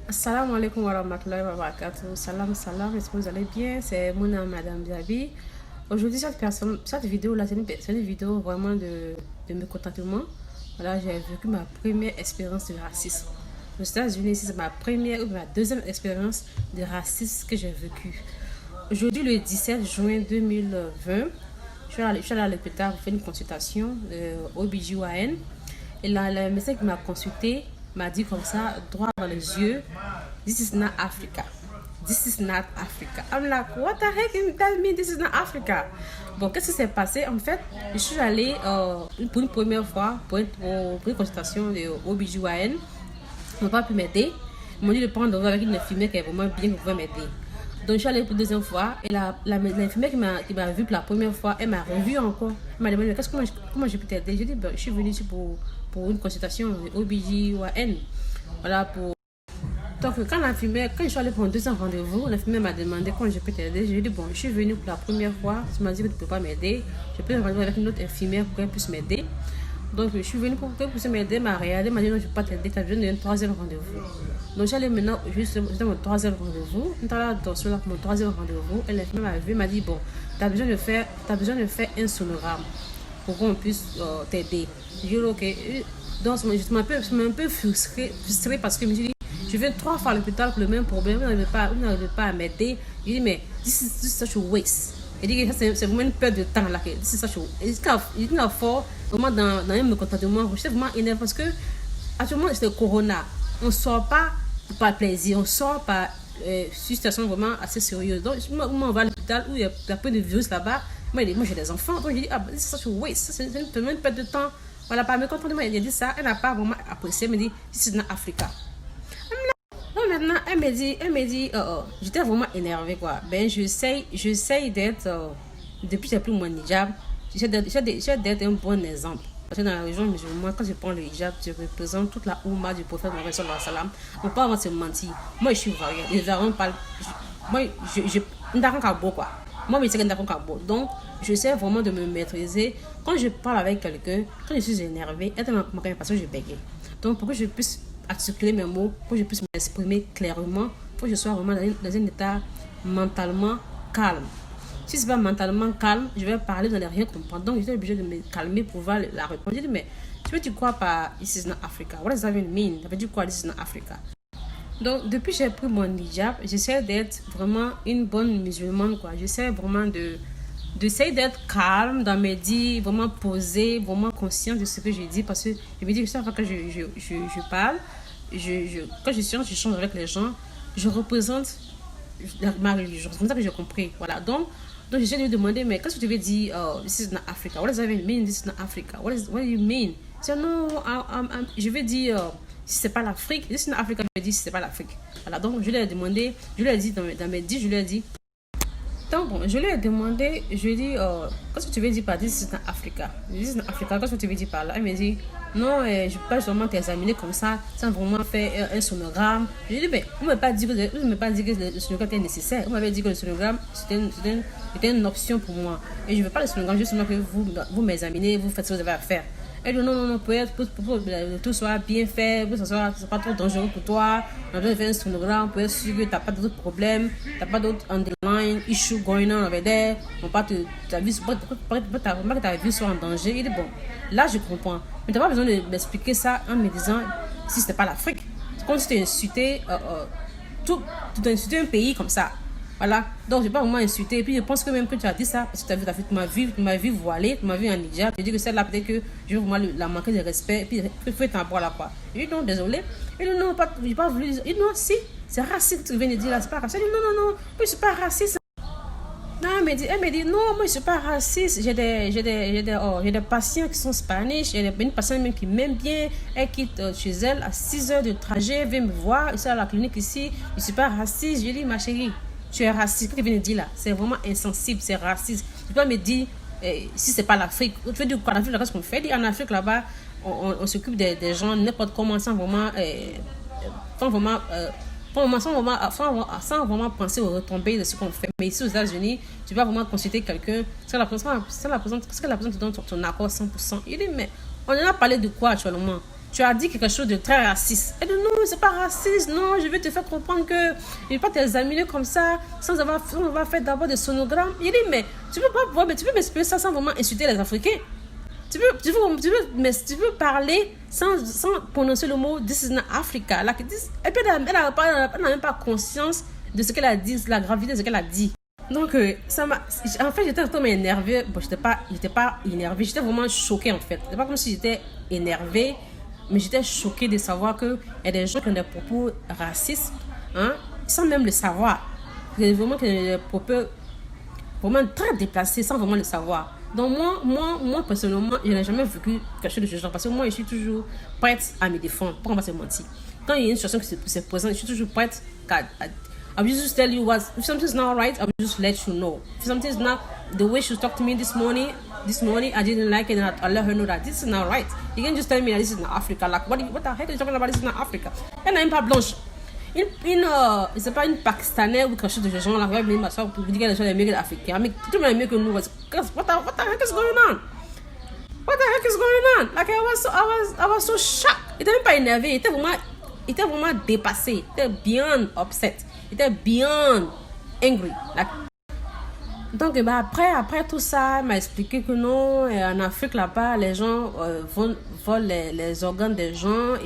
Salam alaikum wa rahmatullahi wa barakatuh. Salam, salam, est-ce que vous allez bien? C'est Mouna Madame Diaby. Aujourd'hui, cette vidéo-là, c'est une vidéo vraiment de mécontentement. Voilà, j'ai vécu ma première expérience de racisme. Aux États-Unis, c'est ma première ou ma deuxième expérience de racisme que j'ai vécue. Aujourd'hui, le 17 juin 2020, je suis allée à l'hôpital pour faire une consultation OBGYN. Et là, le médecin qui m'a consulté m'a dit comme ça, droit dans les yeux, "This is not Africa. This is not Africa." I'm like, what the heck does mean this is not Africa? Bon, qu'est-ce qui s'est passé? En fait, je suis allée pour une première fois pour une consultation de OBGYN. Ils n'ont pas pu m'aider. Ils m'ont dit de prendre avec une infirmière qui est vraiment bien, qui pouvait m'aider. Donc, je suis allée pour la deuxième fois et l'infirmière qui m'a vue pour la première fois, elle m'a revue encore. Elle m'a demandé, comment je peux t'aider? J'ai dit, ben, je suis venue ici pour une consultation OBGYN. Voilà, pour... Donc, quand je suis allée pour un deuxième rendez-vous, l'infirmière m'a demandé comment je peux t'aider. Je lui ai dit, bon, je suis venue pour la première fois. Tu m'as dit que tu ne peux pas m'aider. Je peux rendez-vous avec une autre infirmière pour qu'elle puisse m'aider. Donc, je suis venue pour qu'elle puisse m'aider, m'a regardé, m'a dit, non, je ne peux pas t'aider, tu as besoin d'un troisième rendez-vous. Donc, j'allais maintenant, juste dans mon troisième rendez-vous. Quand elle a dansé là pour mon troisième rendez-vous, elle m'a vu, m'a dit, bon, tu as besoin de faire un sonogramme pour qu'on puisse t'aider. J'ai dit, ok. Donc, je suis un peu frustrée parce que je me suis dit, je viens 3 fois à l'hôpital pour le même problème, vous n'arrivez pas à m'aider. Je dis, mais this is such a waste. Il dit que c'est vraiment une perte de temps là. C'est ça, il dit fort vraiment dans un mécontentement. Je suis vraiment énervé parce que actuellement c'est le corona. On sort pas par plaisir, on sort par une situation vraiment assez sérieuse. Donc moi on va à l'hôpital où il y a peu de virus là-bas. Moi j'ai des enfants, donc j'ai dit c'est ça, waste. C'est vraiment une perte de temps. Voilà, par mécontentement, il a dit ça, elle n'a pas vraiment apprécié. Elle me dit, this is not Africa. Donc maintenant, elle me dit, j'étais vraiment énervée quoi. Ben, j'essaie d'être, depuis que j'ai pris mon hijab, j'essaie d'être un bon exemple. Parce que dans la région musulmane, quand je prends le hijab, je représente toute la Oumma du prophète Mohammed sallallahu alayhi wa sallam. On peut pas se mentir. Moi, je suis variée. Les Arabes parlent. Moi, je n'ai pas quoi. Moi, je sais que je donc, j'essaie vraiment de me maîtriser. Quand je parle avec quelqu'un, quand je suis énervée, elle m'a parce que je bégaye. Donc, pour que je puisse articuler mes mots, pour que je puisse m'exprimer clairement, pour que je sois vraiment dans un état mentalement calme. Si c'est pas mentalement calme, je vais parler, vous n'allez rien comprendre. Donc, j'étais obligée de me calmer pour pouvoir la répondre. Je dis, mais tu crois pas, this is not Africa? What does that mean? Ça veut dire quoi, this is not Africa? Donc, depuis que j'ai pris mon hijab, j'essaie d'être vraiment une bonne musulmane, quoi. J'essaie vraiment d'essayer d'être calme dans mes dits, vraiment posée, vraiment consciente de ce que je dis, parce que je me dis que chaque fois que je parle, quand je change avec les gens, je représente ma religion. C'est comme ça que j'ai compris. Voilà. Donc j'essaie de lui demander, mais qu'est-ce que tu veux dire, this is not Africa? What does that mean, this is not Africa? What do you mean? C'est non, je vais dire, si c'est pas l'Afrique, this is not Africa, je vais dire si c'est pas l'Afrique. Voilà. Donc, je lui ai demandé, je lui ai dit, dans mes dits, je lui ai dit, donc, bon, je lui ai demandé, je lui ai dit, qu'est-ce que tu veux dire par this is not Africa? This is not Africa, qu'est-ce que tu veux dire par là? Elle me dit, non, je ne peux pas seulement t'examiner comme ça, sans vraiment faire un sonogramme. Je lui ai dit, mais vous ne m'avez pas dit que le sonogramme était nécessaire. Vous m'avez dit que le sonogramme, c'était une option pour moi. Et je ne veux pas le sonogramme, juste que vous m'examinez, vous faites ce que vous avez à faire. Elle dit non, pour que tout soit bien fait, pour que ce soit pas trop dangereux pour toi. On a besoin de faire un sonogramme pour être sûr que tu n'as pas d'autres problèmes, tu n'as pas d'autres underlying issues going on over there. Ta vie soit en danger. Il dit bon, là je comprends. Mais tu n'as pas besoin de m'expliquer ça en me disant si ce n'est pas l'Afrique. C'est comme si tu insultais un pays comme ça. Voilà, donc je n'ai pas vraiment insulté. Et puis je pense que même que tu as dit ça, parce que tu m'as vu voilée, tu m'as vu en hijab. Tu dis que celle-là, peut-être que je vais vraiment la manquer de respect. Et puis il faut être en bois là quoi. Je dis non, désolé. Il dit non, je n'ai pas voulu. Il dit non, si, c'est raciste ce que tu viens de dire là, c'est pas raciste. Il dit non, moi je ne suis pas raciste. Non, elle me dit non, moi je ne suis pas raciste. J'ai des patients qui sont spanish. J'ai une patiente même qui m'aime bien. Elle quitte chez elle à 6 heures de trajet, elle vient me voir. Ici à la clinique ici. Je ne suis pas raciste. Je lui dis ma chérie, tu es raciste. Ce que tu viens de dire là, c'est vraiment insensible, c'est raciste. Tu peux me dire si c'est pas l'Afrique. Tu veux dire quoi en Afrique là, qu'est-ce qu'on fait? En Afrique là-bas, on s'occupe des gens n'importe comment sans vraiment sans vraiment penser aux retombées de ce qu'on fait. Mais ici aux États-Unis, tu vas vraiment consulter quelqu'un, parce que la personne te donne ton accord 100%. Il dit, mais on en a parlé de quoi actuellement? tu as dit quelque chose de très raciste. Elle dit non, c'est pas raciste, non, je vais te faire comprendre que je ne vais pas t'examiner comme ça, sans avoir fait d'abord des sonogrammes. Il dit, mais tu peux m'expliquer ça sans vraiment insulter les Africains. Tu peux parler sans prononcer le mot This is not Africa. Elle n'a même pas conscience de ce qu'elle a dit, la gravité de ce qu'elle a dit. Donc, en fait, j'étais totalement énervée. Bon, j'étais pas énervée, j'étais vraiment choquée en fait. C'est pas comme si j'étais énervée, mais j'étais choquée de savoir qu'il y a des gens qui ont des propos racistes, hein, sans même le savoir. Il y a vraiment des propos vraiment très déplacés sans vraiment le savoir. Donc moi personnellement, je n'ai jamais vécu quelque chose de ce genre parce que moi, je suis toujours prête à me défendre. Pourquoi on va se mentir? Quand il y a une situation qui se présente, je suis toujours prête I will just tell you if something's not right, I will just let you know. If something's not the way she talked to me this morning, I didn't like it, and I let her know that this is not right. You can just tell me that this is not Africa. Like, what the heck are you talking about? This is not Africa. Elle n'a même pas blanche. C'est pas une Pakistanaise ou quelque chose de ce genre là. Elle va venir m'asseoir pour dire qu'elle est mieux que l'Africain. Mais tout le monde est mieux que nous. What the heck is going on? What the heck is going on? Like, I was so shocked. Il était même pas énervé. Il était vraiment dépassé. Il était bien upset. Il était bien angry. Like, donc, après tout ça, elle m'a expliqué que non, en Afrique là-bas, les gens volent les organes des gens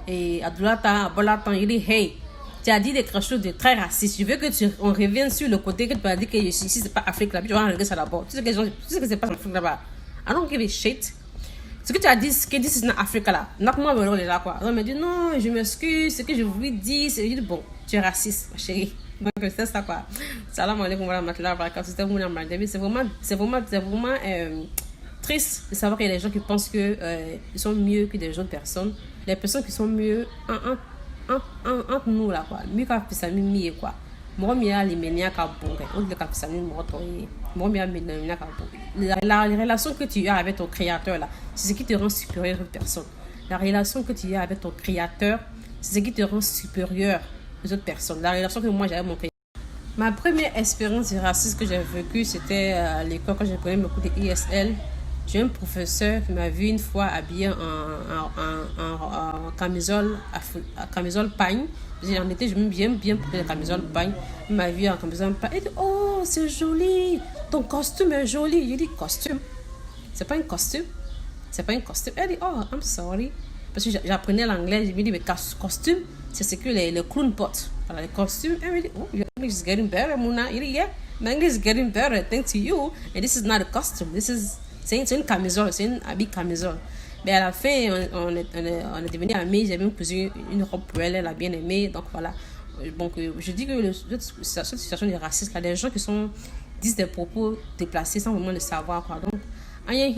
et Abdoulata, il dit hey, tu as dit quelque chose de très raciste. Je veux que on revienne sur le côté que tu as dit que ici c'est pas Afrique là-bas. Tu vas regarder ça d'abord. Tu sais que c'est pas Afrique là-bas. I don't give a shit. Ce que tu as dit, c'est que this is not Africa là. Knock-moi me là quoi. Elle m'a dit non, je m'excuse. Ce que je voulais dire, c'est bon, tu es raciste, ma chérie. Donc c'est ça quoi. Salam alaikum wa rahmatullahi wa barakatuh. C'est vraiment triste de savoir qu'il y a des gens qui pensent que ils sont mieux que des autres personnes. Les personnes qui sont mieux entre nous là quoi. Mieux qu'à faire mieux quoi. Moi mia les menia ka bon. On dit qu'à faire moi mia menia ka bon. La relation que tu as avec ton créateur là, c'est ce qui te rend supérieur aux personnes. La relation que tu as avec ton créateur, c'est ce qui te rend supérieur aux autres personnes. La relation que moi j'ai avec mon créateur. Ma première expérience raciste que j'ai vécue, c'était à l'école quand j'ai pris mes cours de ISL. J'ai un professeur qui m'a vu une fois habillé en camisole pagne. En été, je m'aime bien pour les camisoles pagne. Il m'a vu en camisole pagne. Il dit, oh, c'est joli. Ton costume est joli. J'ai dit, costume? C'est pas un costume. Elle dit, oh, I'm sorry. Parce que j'apprenais l'anglais. Je me dis, mais costume, c'est ce que les clowns portent. Voilà, les costumes. Elle me dit, oh, your English is getting better, Muna. Il dit, yeah, my English is getting better, thanks to you. And this is not a costume. C'est une camisole, c'est une habit camisole. Mais à la fin, on est devenus amis. J'ai même cousu une robe pour elle, elle a bien aimé. Donc voilà. Donc je dis que cette situation de racisme, là, des gens qui disent des propos déplacés sans vraiment le savoir. Quoi. Donc, c'est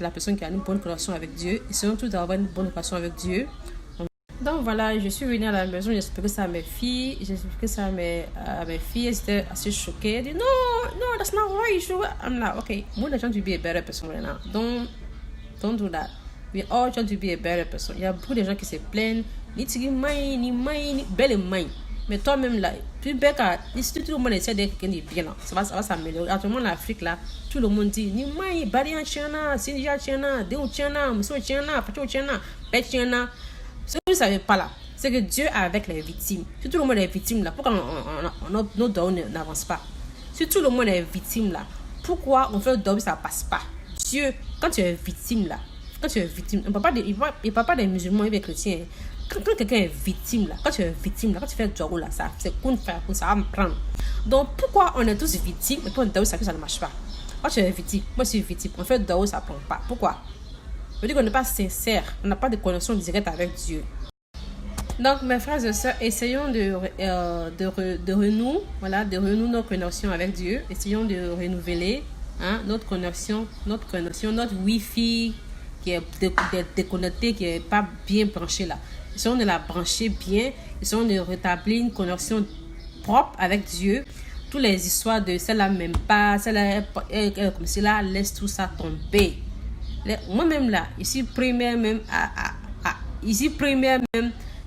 la personne qui a une bonne relation avec Dieu. Et surtout d'avoir une bonne relation avec Dieu. Donc voilà, je suis venue à la maison, j'ai expliqué ça à mes filles. Elles étaient assez choquées. Elles disent, no, that's not right. I'm like, okay, we're trying to be a better person right now. Don't do that. We're all trying to be a better person. Il y a beaucoup de gens qui se plaignent. Ni belle et main. Mais toi-même là, plus belle si tout le monde essaie d'être quelqu'un de bien là, ça va s'améliorer. Actuellement en Afrique là, tout le monde dit, ni main, bari en chena, sinja chena, de chena, muso chena, pacho chena, pet chena. Ce que vous ne savez pas là, c'est que Dieu est avec les victimes. Si tout le monde est victime là, pourquoi nos dons n'avancent pas? Si tout le monde est victime là, pourquoi on fait le don ça ne passe pas? Dieu, quand tu es victime là, il ne parle pas des musulmans et des chrétiens. Quand quelqu'un est victime là, quand tu fais le don là, c'est ça va me prendre. Donc pourquoi on est tous victimes et puis on donne ça que ça ne marche pas? Quand tu es victime, moi je suis victime, on fait le don ça ne prend pas. Pourquoi? Je dis qu'on n'est pas sincère, on n'a pas de connexion directe avec Dieu. Donc, mes frères et sœurs, essayons de renouer notre connexion avec Dieu. Essayons de renouveler notre connexion, notre Wi-Fi qui est déconnecté, qui n'est pas bien branché là. Essayons de la brancher bien. Essayons de rétablir une connexion propre avec Dieu. Toutes les histoires de celle-là m'aime pas, celle-là comme cela, laisse tout ça tomber. Moi-même là, ici première même,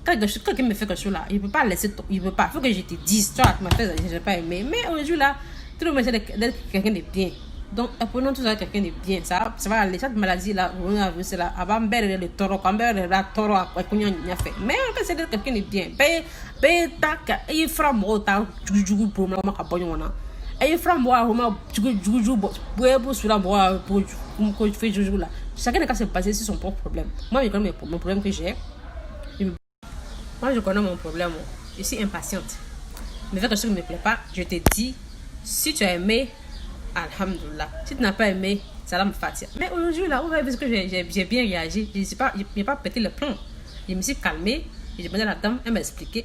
quand quelqu'un me fait quelque chose là, il ne peut pas laisser, il faut que je te dise, toi, tu m'as fait, je n'ai pas aimé. Mais aujourd'hui là, tout le monde essaie d'être quelqu'un de bien. Donc, apprenons tous à quelqu'un de bien. Ça va aller. Cette maladie-là, c'est là. Avant, le taureau, quand la taureau, mais en fait, c'est quelqu'un de bien. Tac, il fera mot, tu pour moi, et il fera moi, tu sur la bois, pour que tu fais joujou là. Chacun n'a qu'à se passer sur son propre problème. Moi, je connais mon problème que j'ai. Moi, je connais mon problème. Je suis impatiente. Mais quelque chose qui ne me plaît pas, je te dis, si tu as aimé, alhamdoulilah. Si tu n'as pas aimé, salam fatia. Mais aujourd'hui, là, vous voyez, parce que j'ai bien réagi, je n'ai pas pété le plomb. Je me suis calmée, et j'ai demandé à la dame, elle m'a expliqué,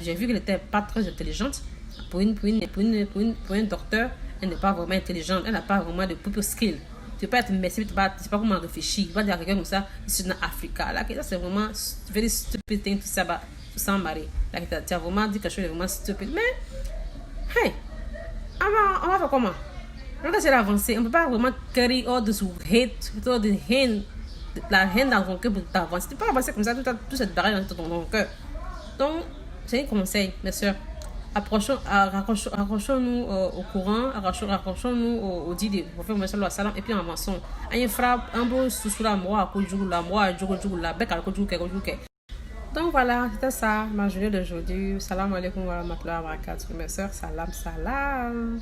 j'ai vu qu'elle n'était pas très intelligente. Pour un docteur, elle n'est pas vraiment intelligente, elle n'a pas vraiment de people skill. Tu peux pas être médecin, tu ne sais pas comment réfléchir. Tu vas dire à quelqu'un comme ça, ici dans l'Afrique. Là, ça c'est vraiment very stupid thing to say about sans mari. Tu as vraiment dit quelque chose de vraiment stupide. Mais, hey, on va faire comment? Donc, c'est l'avancée. On ne peut pas vraiment carry all this hate, all the haine, la haine dans ton cœur pour t'avancer. Tu peux pas avancer comme ça, tout cette barrière dans ton cœur. Donc, c'est un conseil, mes soeurs. Raccrochons-nous au courant, raccrochons-nous au dit du prophète Mohammed sallallahu alayhi wa sallam, et puis avançons. Il fera un beau sous la moi, la bec à donc voilà, c'était ça, ma journée d'aujourd'hui. Salam alaikum wa rahmatullahi wa barakatuh. Mes soeurs, salam.